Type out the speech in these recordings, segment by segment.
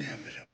inevitable.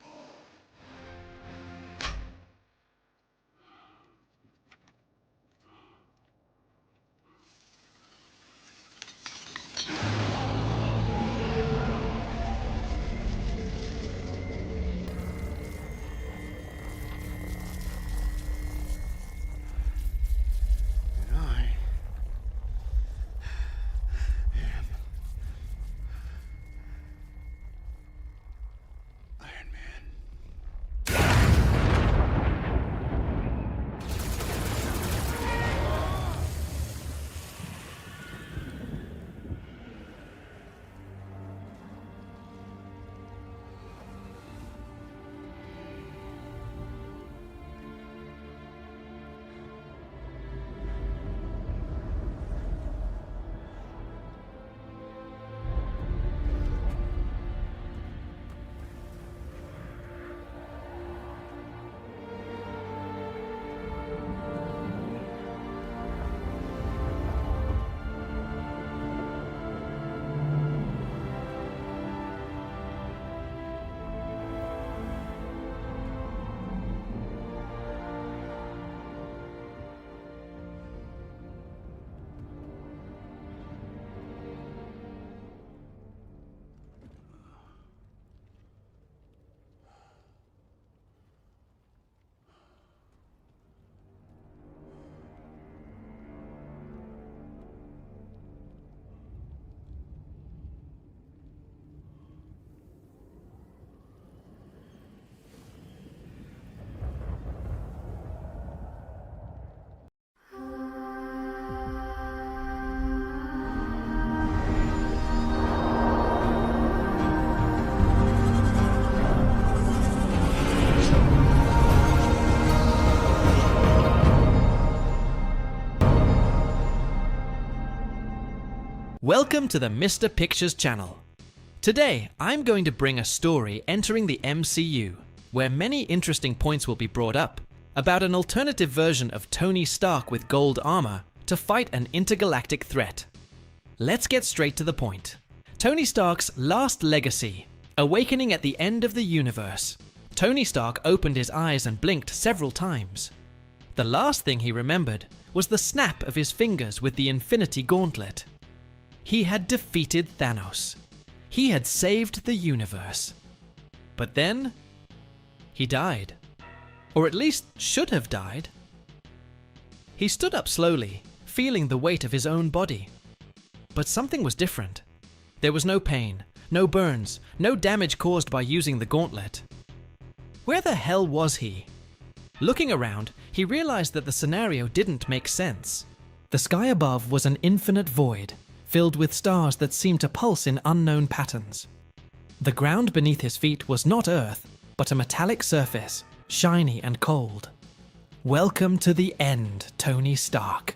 Welcome to the Mr. Pictures channel. Today, I'm going to bring a story entering the MCU, where many interesting points will be brought up, about an alternative version of Tony Stark with gold armor to fight an intergalactic threat. Let's get straight to the point. Tony Stark's last legacy, awakening at the end of the universe. Tony Stark opened his eyes and blinked several times. The last thing he remembered was the snap of his fingers with the Infinity Gauntlet. He had defeated Thanos. He had saved the universe. But then, he died. Or at least should have died. He stood up slowly, feeling the weight of his own body. But something was different. There was no pain, no burns, no damage caused by using the gauntlet. Where the hell was he? Looking around, he realized that the scenario didn't make sense. The sky above was an infinite void, filled with stars that seemed to pulse in unknown patterns. The ground beneath his feet was not Earth, but a metallic surface, shiny and cold. Welcome to the end, Tony Stark.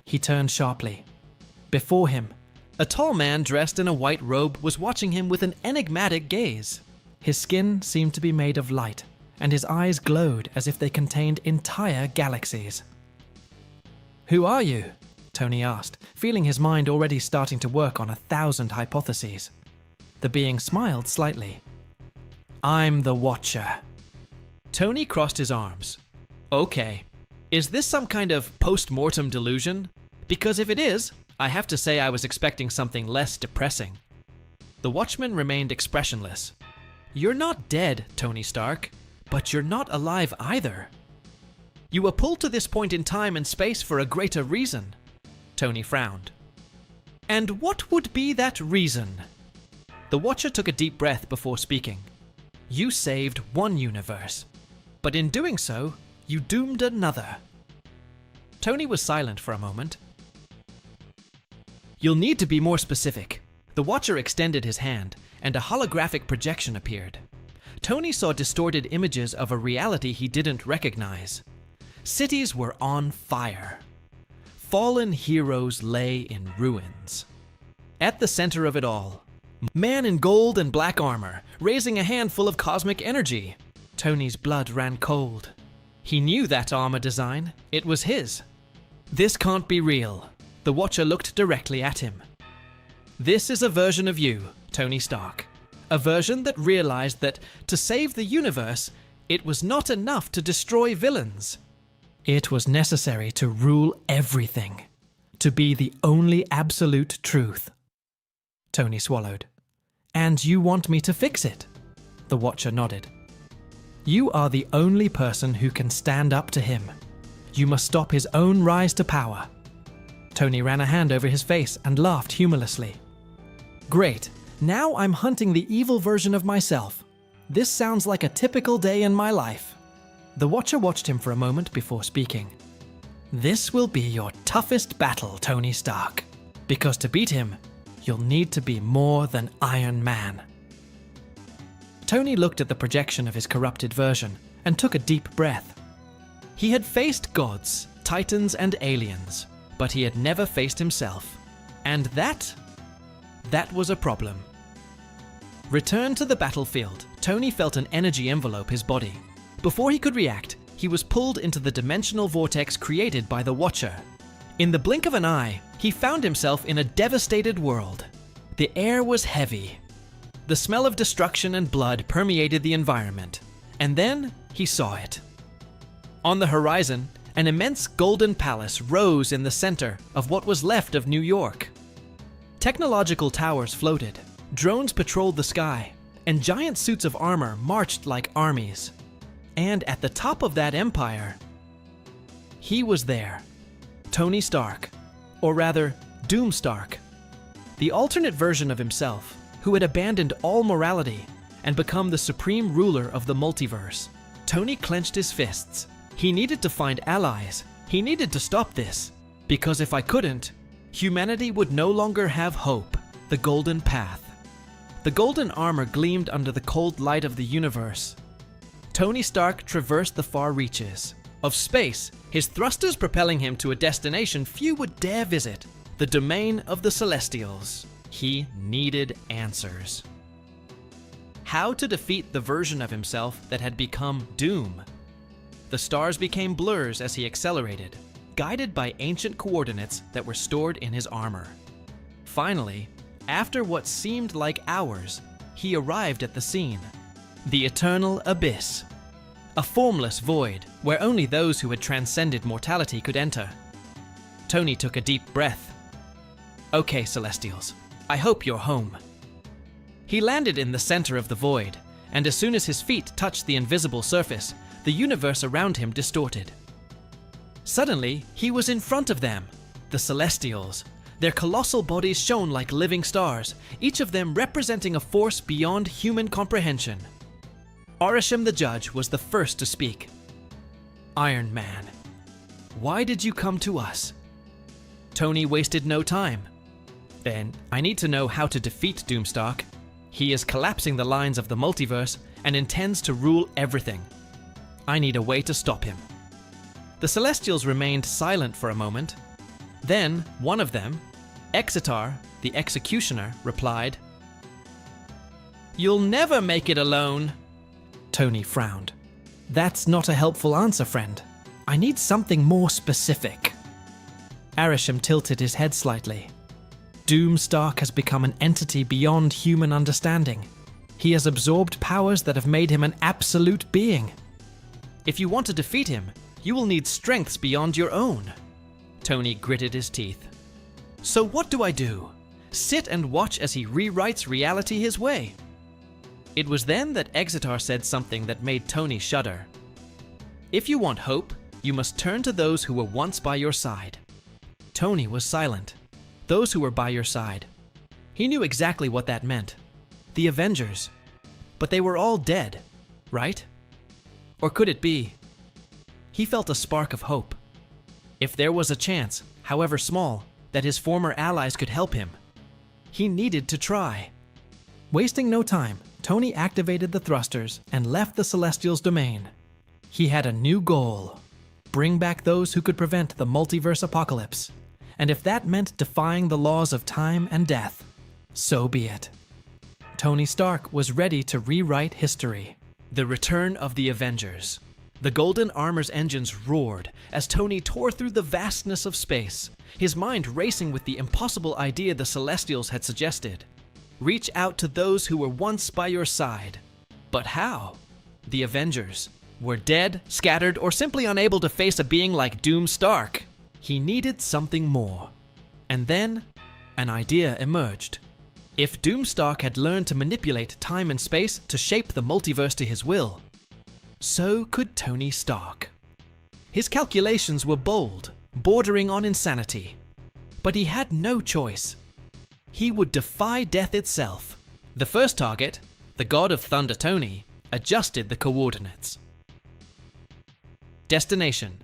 He turned sharply. Before him, a tall man dressed in a white robe was watching him with an enigmatic gaze. His skin seemed to be made of light, and his eyes glowed as if they contained entire galaxies. "Who are you?" Tony asked, feeling his mind already starting to work on 1,000 hypotheses. The being smiled slightly. "I'm the Watcher." Tony crossed his arms. "Okay, is this some kind of post-mortem delusion? Because if it is, I have to say I was expecting something less depressing." The Watchman remained expressionless. "You're not dead, Tony Stark, but you're not alive either. You were pulled to this point in time and space for a greater reason." Tony frowned. "And what would be that reason?" The Watcher took a deep breath before speaking. "You saved one universe, but in doing so, you doomed another." Tony was silent for a moment. "You'll need to be more specific." The Watcher extended his hand, and a holographic projection appeared. Tony saw distorted images of a reality he didn't recognize. Cities were on fire. Fallen heroes lay in ruins. At the center of it all, man in gold and black armor, raising a handful of cosmic energy. Tony's blood ran cold. He knew that armor design. It was his. "This can't be real." The Watcher looked directly at him. "This is a version of you, Tony Stark. A version that realized that to save the universe, it was not enough to destroy villains. It was necessary to rule everything, to be the only absolute truth. Tony swallowed. And you want me to fix it? The Watcher nodded. You are the only person who can stand up to him. You must stop his own rise to power. Tony ran a hand over his face and laughed humorlessly. Great, now I'm hunting the evil version of myself. This sounds like a typical day in my life. The Watcher watched him for a moment before speaking. This will be your toughest battle, Tony Stark. Because to beat him, you'll need to be more than Iron Man. Tony looked at the projection of his corrupted version and took a deep breath. He had faced gods, titans, and aliens, but he had never faced himself. And that was a problem. Returned to the battlefield, Tony felt an energy envelope his body. Before he could react, he was pulled into the dimensional vortex created by the Watcher. In the blink of an eye, he found himself in a devastated world. The air was heavy. The smell of destruction and blood permeated the environment. And then he saw it. On the horizon, an immense golden palace rose in the center of what was left of New York. Technological towers floated, drones patrolled the sky, and giant suits of armor marched like armies. And at the top of that empire, he was there. Tony Stark, or rather, Doom Stark. The alternate version of himself, who had abandoned all morality and become the supreme ruler of the multiverse. Tony clenched his fists. He needed to find allies. He needed to stop this. Because if I couldn't, humanity would no longer have hope, the golden path. The golden armor gleamed under the cold light of the universe. Tony Stark traversed the far reaches of space, his thrusters propelling him to a destination few would dare visit, the domain of the Celestials. He needed answers. How to defeat the version of himself that had become Doom? The stars became blurs as he accelerated, guided by ancient coordinates that were stored in his armor. Finally, after what seemed like hours, he arrived at the scene. The eternal abyss. A formless void where only those who had transcended mortality could enter. Tony took a deep breath. Okay, Celestials. I hope you're home. He landed in the center of the void, and as soon as his feet touched the invisible surface, the universe around him distorted. Suddenly, he was in front of them, the Celestials. Their colossal bodies shone like living stars, each of them representing a force beyond human comprehension. Arishem the Judge was the first to speak. Iron Man, why did you come to us? Tony wasted no time. Then, I need to know how to defeat Doomstark. He is collapsing the lines of the multiverse and intends to rule everything. I need a way to stop him. The Celestials remained silent for a moment. Then, one of them, Exitar, the Executioner, replied, You'll never make it alone. Tony frowned. That's not a helpful answer, friend. I need something more specific. Arishem tilted his head slightly. Doomstark has become an entity beyond human understanding. He has absorbed powers that have made him an absolute being. If you want to defeat him, you will need strengths beyond your own. Tony gritted his teeth. So what do I do? Sit and watch as he rewrites reality his way? It was then that Exitar said something that made Tony shudder. If you want hope, you must turn to those who were once by your side. Tony was silent. Those who were by your side. He knew exactly what that meant. The Avengers. But they were all dead, right? Or could it be? He felt a spark of hope. If there was a chance, however small, that his former allies could help him, he needed to try. Wasting no time, Tony activated the thrusters and left the Celestials' domain. He had a new goal. Bring back those who could prevent the multiverse apocalypse. And if that meant defying the laws of time and death, so be it. Tony Stark was ready to rewrite history. The return of the Avengers. The Golden Armor's engines roared as Tony tore through the vastness of space, his mind racing with the impossible idea the Celestials had suggested. Reach out to those who were once by your side. But how? The Avengers were dead, scattered, or simply unable to face a being like Doom Stark. He needed something more. And then, an idea emerged. If Doom Stark had learned to manipulate time and space to shape the multiverse to his will, so could Tony Stark. His calculations were bold, bordering on insanity. But he had no choice. He would defy death itself. The first target, the god of thunder Tony, adjusted the coordinates. Destination: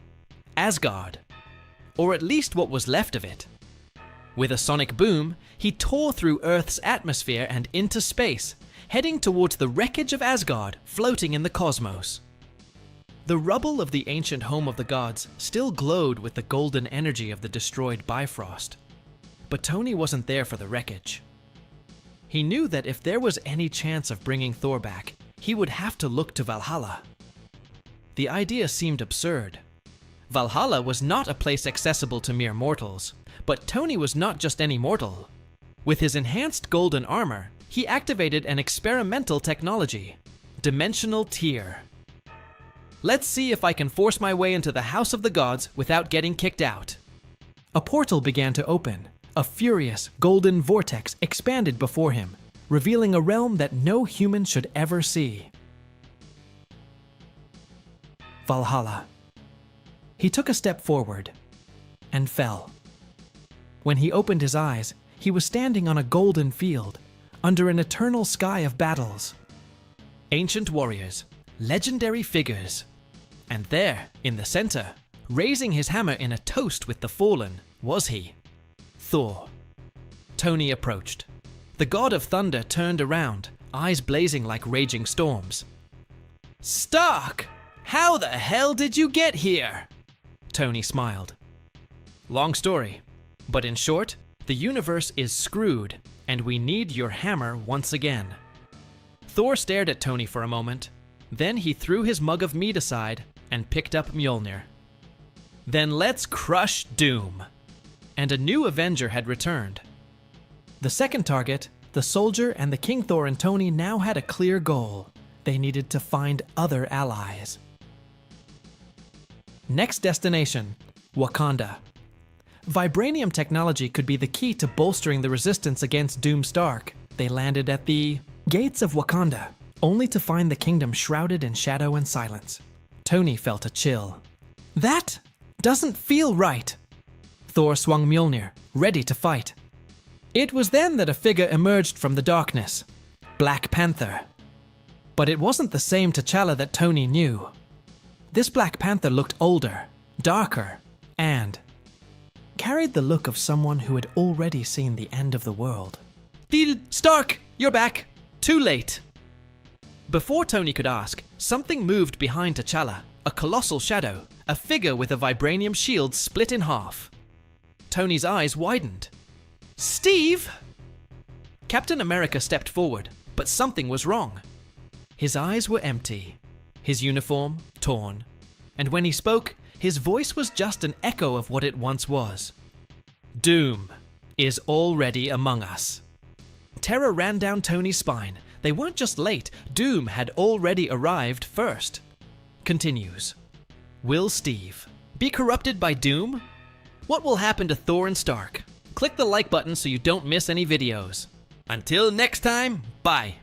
Asgard, or at least what was left of it. With a sonic boom, he tore through Earth's atmosphere and into space, heading towards the wreckage of Asgard floating in the cosmos. The rubble of the ancient home of the gods still glowed with the golden energy of the destroyed Bifrost. But Tony wasn't there for the wreckage. He knew that if there was any chance of bringing Thor back, he would have to look to Valhalla. The idea seemed absurd. Valhalla was not a place accessible to mere mortals, but Tony was not just any mortal. With his enhanced golden armor, he activated an experimental technology, Dimensional Tier. Let's see if I can force my way into the House of the Gods without getting kicked out. A portal began to open. A furious, golden vortex expanded before him, revealing a realm that no human should ever see. Valhalla. He took a step forward and fell. When he opened his eyes, he was standing on a golden field, under an eternal sky of battles. Ancient warriors, legendary figures. And there, in the center, raising his hammer in a toast with the fallen, was he, Thor. Tony approached. The god of thunder turned around, eyes blazing like raging storms. "Stark! How the hell did you get here?" Tony smiled. Long story, but in short, the universe is screwed, and we need your hammer once again. Thor stared at Tony for a moment. Then he threw his mug of mead aside and picked up Mjolnir. Then let's crush Doom. And a new Avenger had returned. The second target, the soldier and the King Thor and Tony now had a clear goal. They needed to find other allies. Next destination, Wakanda. Vibranium technology could be the key to bolstering the resistance against Doom Stark. They landed at the gates of Wakanda, only to find the kingdom shrouded in shadow and silence. Tony felt a chill. That doesn't feel right. Thor swung Mjolnir, ready to fight. It was then that a figure emerged from the darkness. Black Panther. But it wasn't the same T'Challa that Tony knew. This Black Panther looked older, darker, and carried the look of someone who had already seen the end of the world. Stark, you're back. Too late. Before Tony could ask, something moved behind T'Challa, a colossal shadow, a figure with a vibranium shield split in half. Tony's eyes widened. Steve! Captain America stepped forward, but something was wrong. His eyes were empty, his uniform torn, and when he spoke, his voice was just an echo of what it once was. Doom is already among us. Terror ran down Tony's spine. They weren't just late, Doom had already arrived first. Continues. Will Steve be corrupted by Doom? What will happen to Thor and Stark? Click the like button so you don't miss any videos. Until next time, bye.